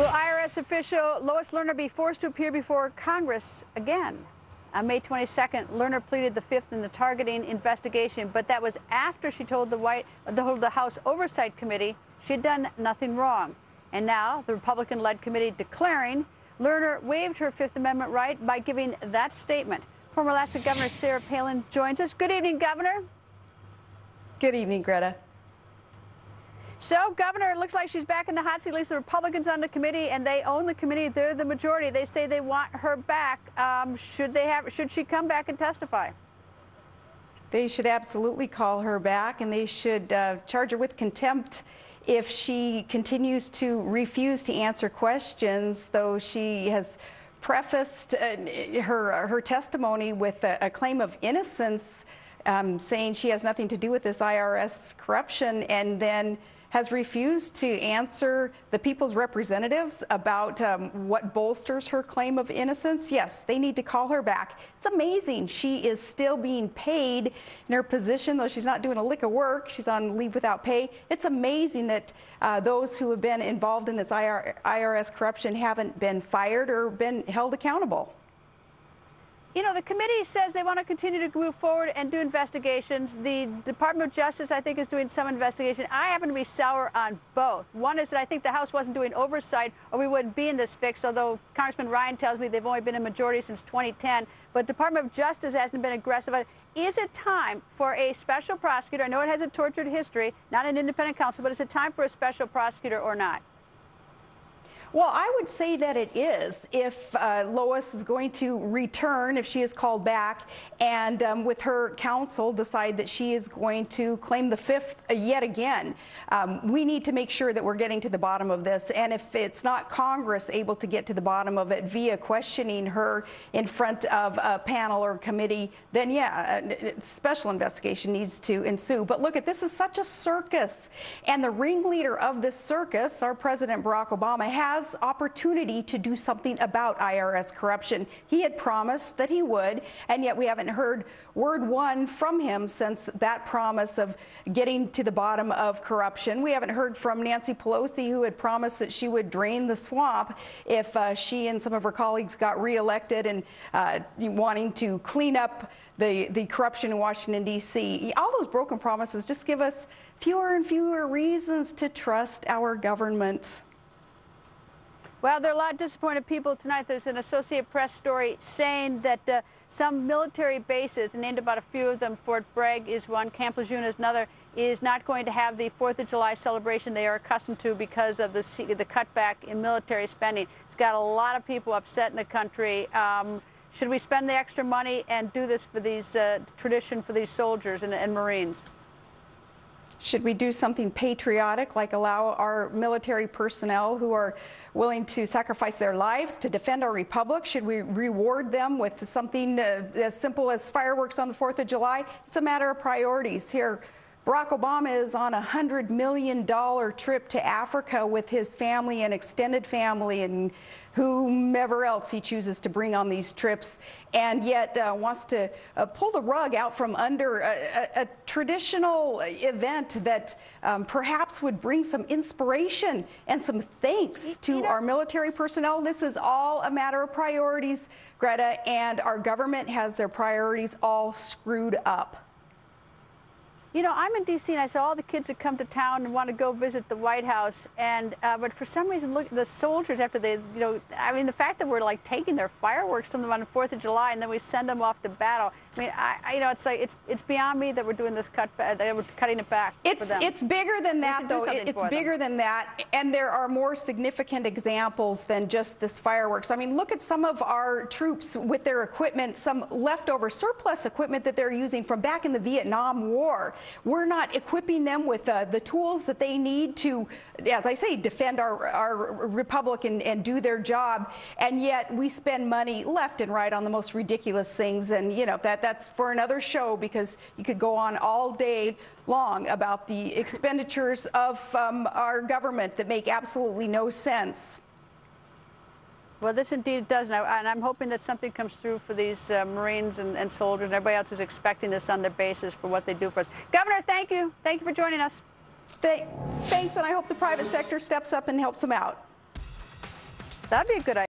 Will IRS official Lois Lerner be forced to appear before Congress again? On May 22nd, Lerner pleaded the fifth in the targeting investigation, but that was after she told the House Oversight Committee she had done nothing wrong. And now the Republican-led committee declaring Lerner waived her Fifth Amendment right by giving that statement. Former Alaska Governor Sarah Palin joins us. Good evening, Governor. Good evening, Greta. So, Governor, it looks like she's back in the hot seat. At least the Republicans on the committee, and they own the committee. They're the majority. They say they want her back. Should she come back and testify? They should absolutely call her back, and they should charge her with contempt if she continues to refuse to answer questions, though she has prefaced her testimony with a claim of innocence, saying she has nothing to do with this IRS corruption, and then has refused to answer the people's representatives about what bolsters her claim of innocence. Yes, they need to call her back. It's amazing she is still being paid in her position, though she's not doing a lick of work. She's on leave without pay. It's amazing that those who have been involved in this IRS corruption haven't been fired or been held accountable. You know, the committee says they want to continue to move forward and do investigations. The Department of Justice, I think, is doing some investigation. I happen to be sour on both. One is that I think the House wasn't doing oversight, or we wouldn't be in this fix, although Congressman Ryan tells me they've only been in majority since 2010. But Department of Justice hasn't been aggressive. Is it time for a special prosecutor? I know it has a tortured history, not an independent counsel, but is it time for a special prosecutor or not? Well, I would say that it is if Lois is going to return, if she is called back, and with her counsel decide that she is going to claim the fifth yet again. We need to make sure that we're getting to the bottom of this, and if it's not Congress able to get to the bottom of it via questioning her in front of a panel or committee, then yeah, a special investigation needs to ensue. But look, this is such a circus, and the ringleader of this circus, our President Barack Obama, has opportunity to do something about IRS corruption. He had promised that he would, and yet we haven't heard word one from him since that promise of getting to the bottom of corruption. We haven't heard from Nancy Pelosi, who had promised that she would drain the swamp if she and some of her colleagues got reelected, and wanting to clean up the corruption in Washington, D.C. All those broken promises just give us fewer and fewer reasons to trust our government. Well, there are a lot of disappointed people tonight. There's an Associated Press story saying that some military bases, and named about a few of them, Fort Bragg is one, Camp Lejeune is another, is not going to have the 4th of July celebration they are accustomed to because of the cutback in military spending. It's got a lot of people upset in the country. Should we spend the extra money and do this for these tradition for these soldiers and Marines? Should we do something patriotic, like allow our military personnel who are willing to sacrifice their lives to defend our republic? Should we reward them with something as simple as fireworks on the 4th of July? It's a matter of priorities here. Barack Obama is on a $100 million trip to Africa with his family and extended family and whomever else he chooses to bring on these trips, and yet wants to pull the rug out from under a traditional event that perhaps would bring some inspiration and some thanks to our military personnel. This is all a matter of priorities, Greta, and our government has their priorities all screwed up. You know, I'm in D.C. and I saw all the kids that come to town and want to go visit the White House, and but for some reason, look, the soldiers, after they, you know, I mean, the fact that we're like taking their fireworks from them on the 4th of July and then we send them off to battle. I mean, you know, it's like it's beyond me that we're doing this we're cutting it back. It's bigger than that, though. It's bigger than that, and there are more significant examples than just this fireworks. I mean, look at some of our troops with their equipment, some leftover surplus equipment that they're using from back in the Vietnam War. We're not equipping them with the tools that they need to, as I say, defend our republic and do their job, and yet we spend money left and right on the most ridiculous things, and you know that's for another show, because you could go on all day long about the expenditures of our government that make absolutely no sense. Well, this indeed does, and I'm hoping that something comes through for these Marines and soldiers and everybody else who's expecting this on their bases for what they do for us. Governor, thank you. Thank you for joining us. Thanks, and I hope the private sector steps up and helps them out. That'd be a good idea.